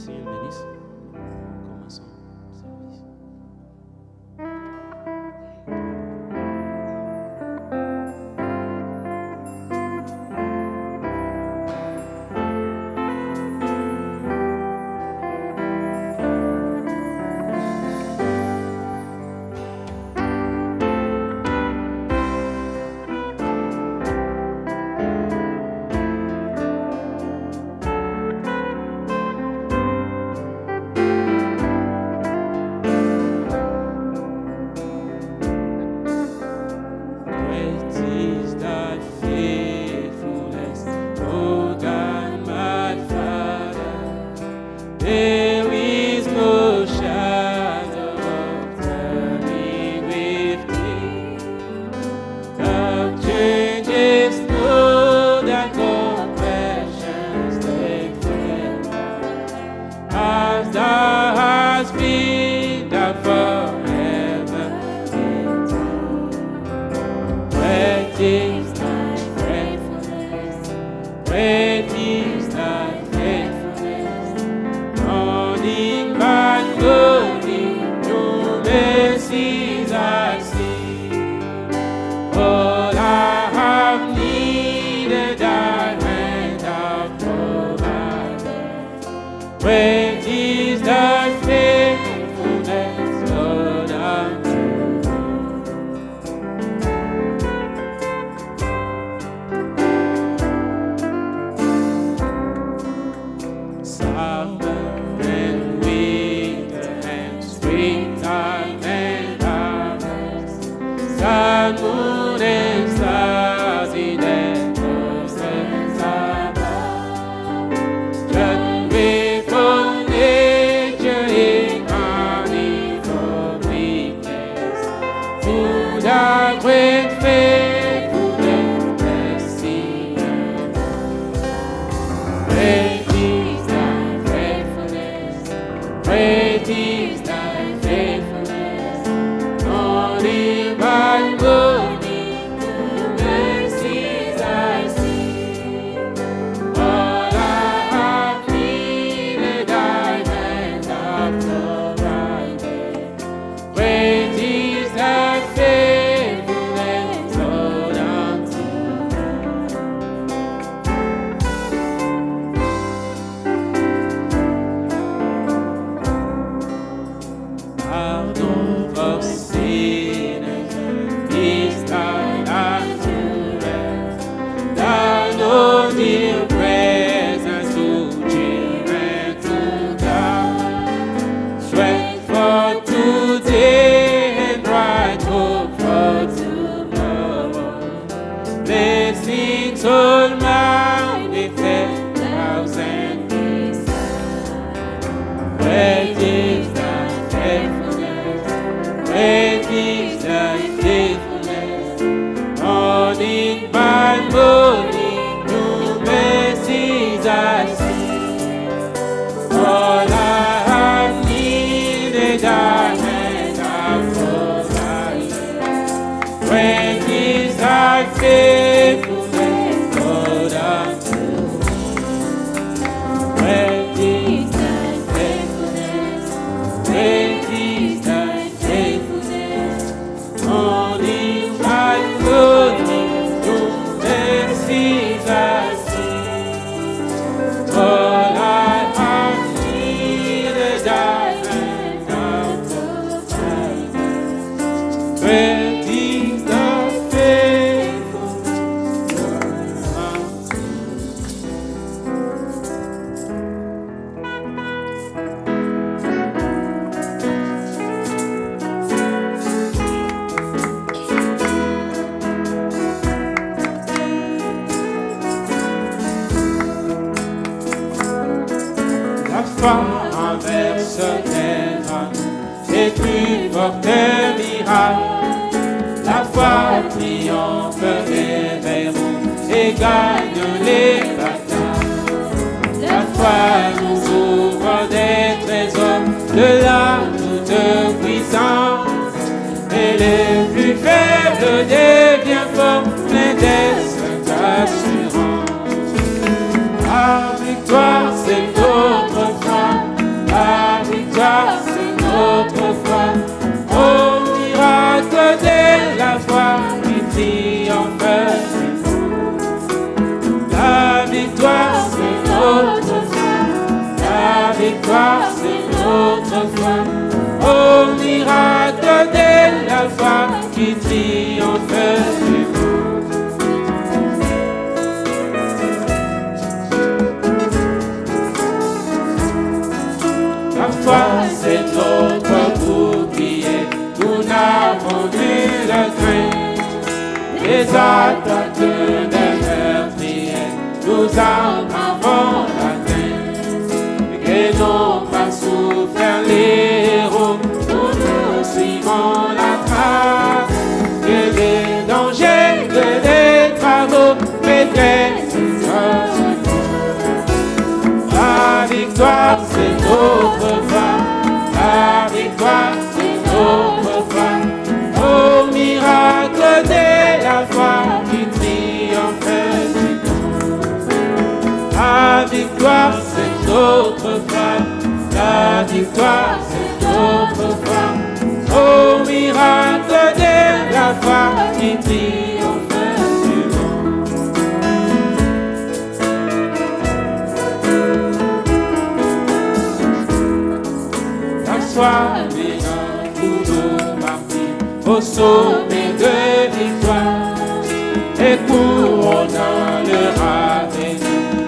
Seigneur le bénisse. Commençons le service. Avec toi, c'est notre foi. victoire, c'est notre foi. Au miracle de la foi qui triomphe du monde. La foi, c'est notre bouclier, nous n'avons nulle crainte. Les attaques des meurtriers, nous en avons l'atteinte. Et non pas souffert les héros, nous suivons la trace. Que des dangers, que des travaux, maîtresse, la victoire, c'est notre foi. La victoire, c'est notre foi. Au miracle de la foi qui triomphe du monde. La victoire, c'est notre foi. La victoire, c'est notre foi. Au miracle de la foi qui triomphe du monde. La soirée pour nos martyrs au sommet de victoire et couronnant leur avenir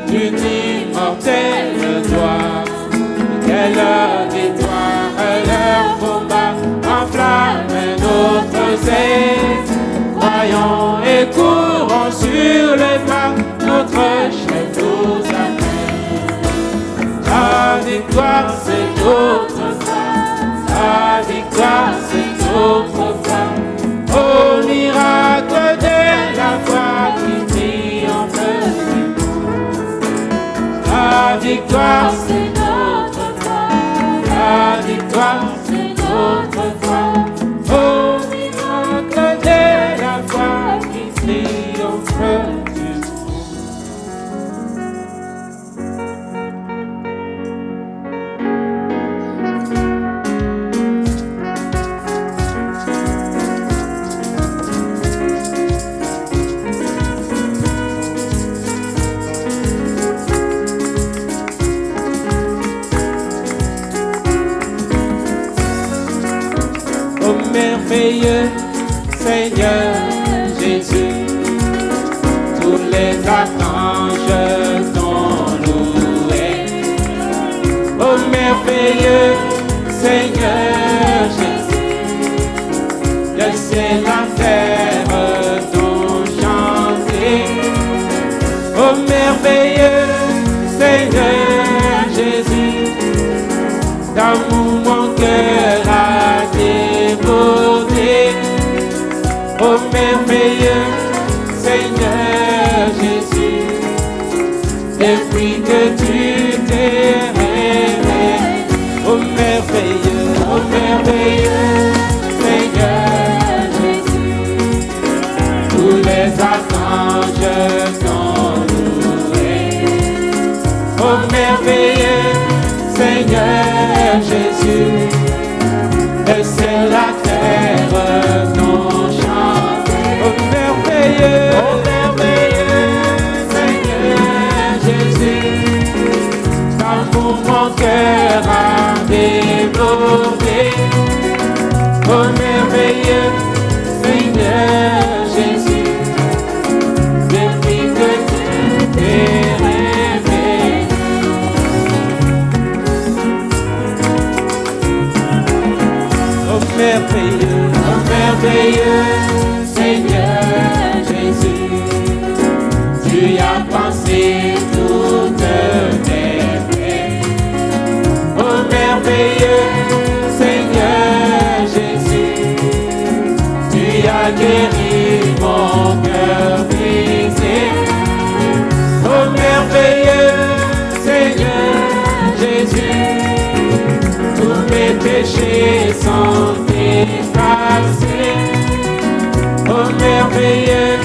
d'une immortelle gloire. Quelle victoire, leur combat enflamme notre zèle. Croyons et courons sur les pas, notre chef nous appelle. La victoire, c'est notre foi. La victoire, c'est notre foi. Au miracle de la foi qui triomphe du monde. La victoire, c'est notre foi. La victoire, c'est notre foi. Au miracle de la foi qui triomphe du monde. Merveilleux Seigneur Jésus, tous les archanges t'ont loué. Oh merveilleux Seigneur Jésus, le ciel, la terre t'ont chanté. Oh merveilleux Seigneur Jésus, d'amour mon cœur a débordé. Oh merveilleux Seigneur Jésus, depuis que tu t'es révélé. Oh merveilleux Seigneur Jésus, tous les archanges t'ont loué. Oh merveilleux Seigneur Jésus, le ciel, la terre t'ont chanté. Oh merveilleux Seigneur Jésus, d'amour mon cœur a débordé. Oh merveilleux Seigneur Jésus, depuis que tu t'es révélé. Merveilleux Seigneur Jésus, tu as pensé toutes mes peines. Oh merveilleux Seigneur Jésus, tu as guéri mon cœur brisé. Oh merveilleux Seigneur Jésus, tous mes péchés sont effacés. Oh merveilleux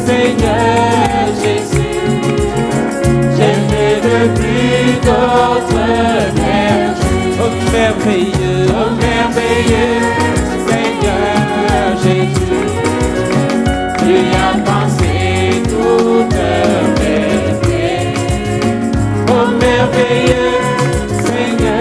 Seigneur Jésus, j'aimerais de plus d'autres bergers. Oh merveilleux Seigneur Jésus, tu as pensé toutes mes peines. Oh merveilleux Seigneur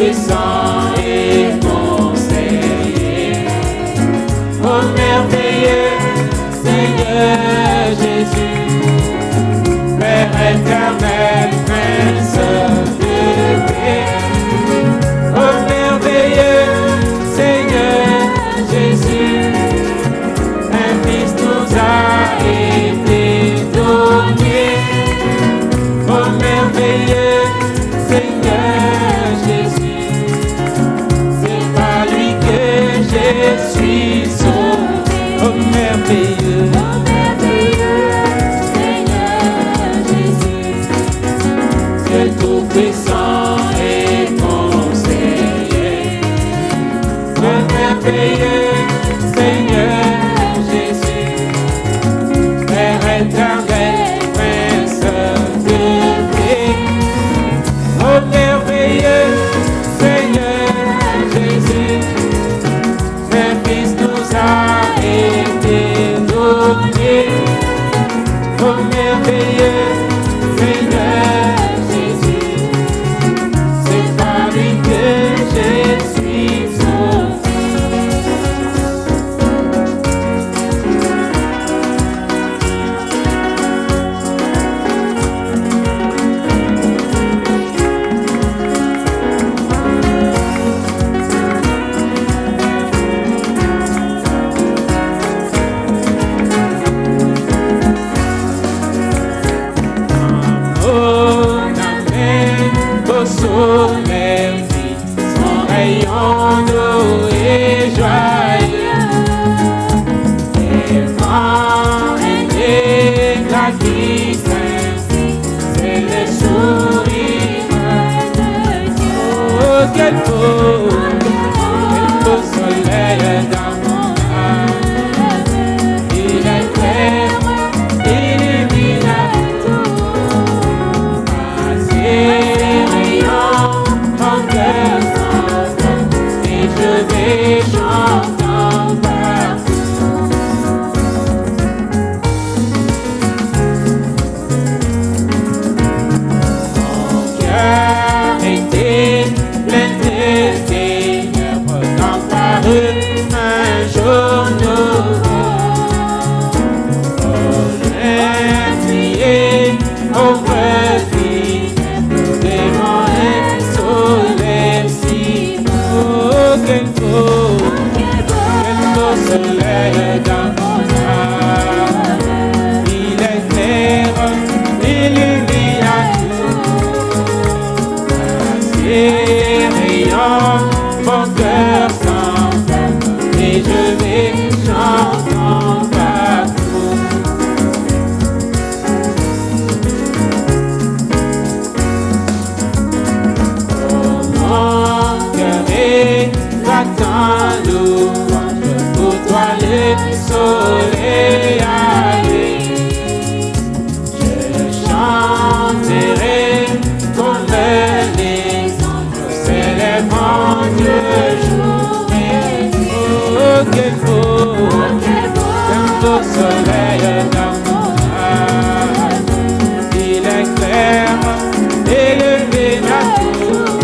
Tout-Puissant et conseiller. Oh merveilleux Seigneur Jésus, Père éternel, Prince de paix. Oh merveilleux Seigneur Jésus, un Fils nous a été donné. Oh merveilleux Seigneur Jésus, c'est par lui que je suis sauvé. Oh merveilleux Seigneur Jésus, Dieu tout-puissant et conseiller. Oh merveilleux Seigneur Jésus, Père éternel, Prince de paix. Oh merveilleux Seigneur Jésus, un Fils nous a été donné. Oh merveilleux Seigneur Jésus, c'est par lui que je suis sauvé. Mon amène au soleil, son rayon d'eau et joyeux. Et vent et éclat qui scintille, c'est le sourire de Dieu. Oh, quel beau soleil dans mon âme. Il éclaire, illumine tout. Ses rayons, mon cœur s'envole, et je vais chantant partout. Mon cœur était plein de ténèbres quand parut un jour nouveau. Oh, l'infini, au reflet devant un soleil si beau. Oh, quel beau soleil dans mon âme. Il éclaire, illumine tout. Ses rayons, mon cœur s'envole, et je vais chantant partout. Oh, mon cœur éclatant louange pour toi le soleil allé. Je chanterai comme les anges célébrant Dieu jour et nuit. Oh, quel beau soleil dans mon âme. Il éclaire, illumine tout.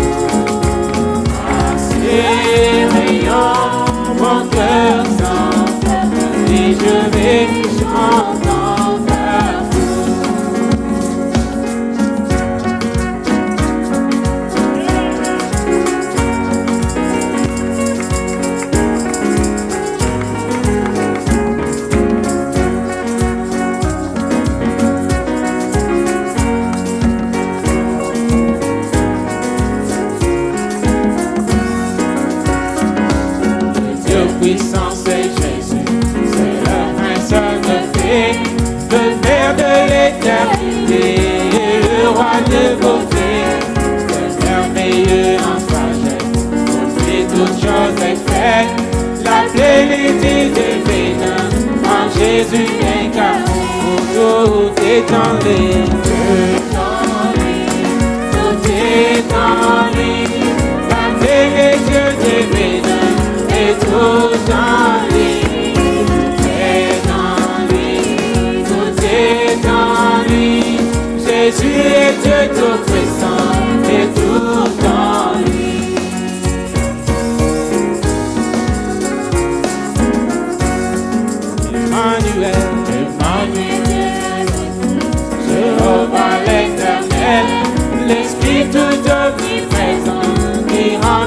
Par ses rayons, mon cœur s'envole, et je vais chantant partout. Dieu puissant, c'est Jésus, c'est le Prince de paix, le Père de l'éternité, le Roi de beauté, le merveilleux en sagesse, pour lui toutes choses est faite, la plénitude divine en Jésus incarné, pour tout est en lui, tout est en lui, la plénitude divine est tout en lui, tout est en lui. Jésus est Dieu tout puissant et tout en lui.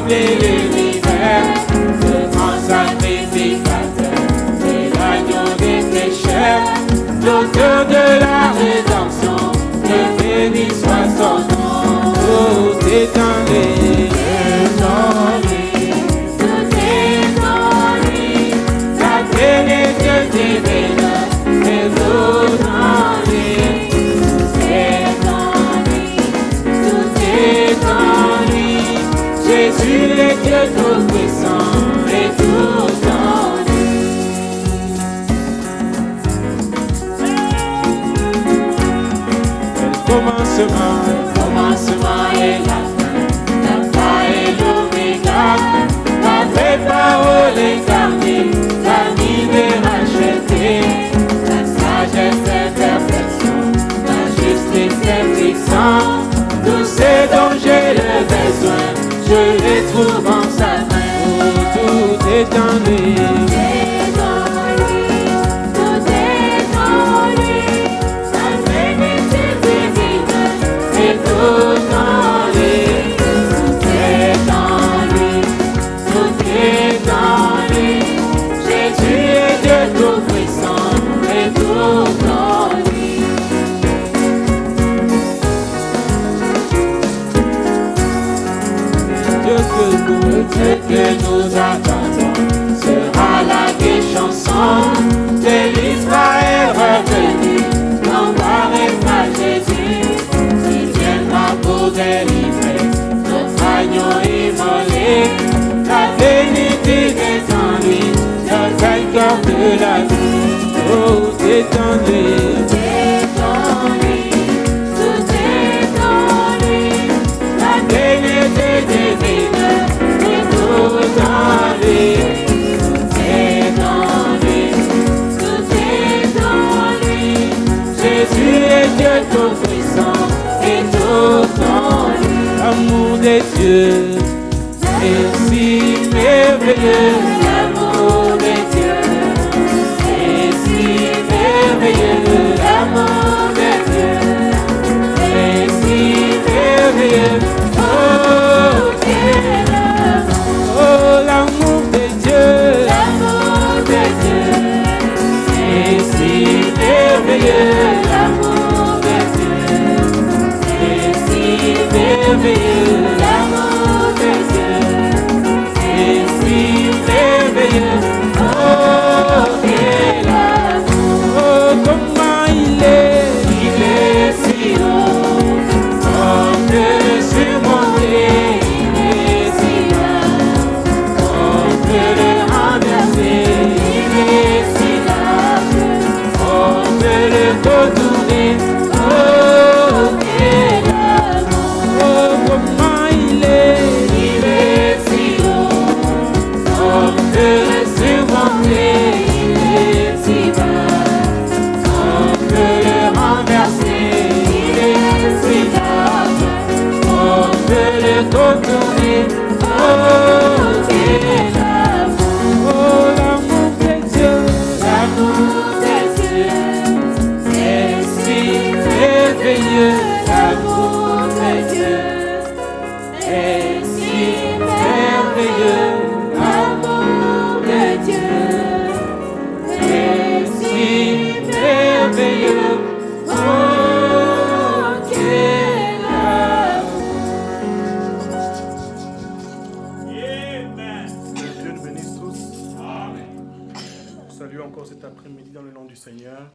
comblé l'univers, le grand sacrificateur, et l'agneau des pécheurs, l'auteur de la rédemption, que béni soit son nom. Tout est en lui, tout est en lui, la Trinité divine, et tout en lui, tout est en lui, tout est en lui. Jésus est Dieu tout-puissant et tout en lui. Le commencement et la fin, l'alpha et l'oméga, la vraie parole incarnée, l'anime racheté, la sagesse est perfection, la justice est puissance, tout ce dont j'ai le besoin, je les trouve en sa main. Tout est en lui. Tout est en lui. Sa trinité divine est tout en lui. Tout est en lui. Tout est en lui. Jésus est Dieu tout-puissant et tout en lui. Dieu que nous attendons sera la gaie chanson de l'Israël revenu. L'envoi à Jésus qui viendra pour délivrer notre agneau immolé. La bénédiction est en lui, le vainqueur de la vie. Oh, est en lui. L'amour de Dieu est si merveilleux, l'amour de Dieu est si merveilleux, l'amour de Dieu est si merveilleux. Oh, quel amour, oh, l'amour de Dieu est si merveilleux, l'amour de Dieu est si merveilleux, l'amour de Dieu est si merveilleux. Oh, quel amour, oh, comment il est si haut, on peut le surmonter, il est si bas, on peut le renverser, il est si large, on peut le contourner. Oh, quel amour, oh, comment il est si haut, on peut le surmonter, il est si bas, on peut le renverser, il est si large, on peut le contourner. Oh, quel amour, oh, l'amour de Dieu est si merveilleux, l'amour de Dieu est si merveilleux, l'amour de Dieu est si merveilleux. Oh, quel Amen. Que Dieu nous bénisse tous. Salut encore cet après-midi dans le nom du Seigneur.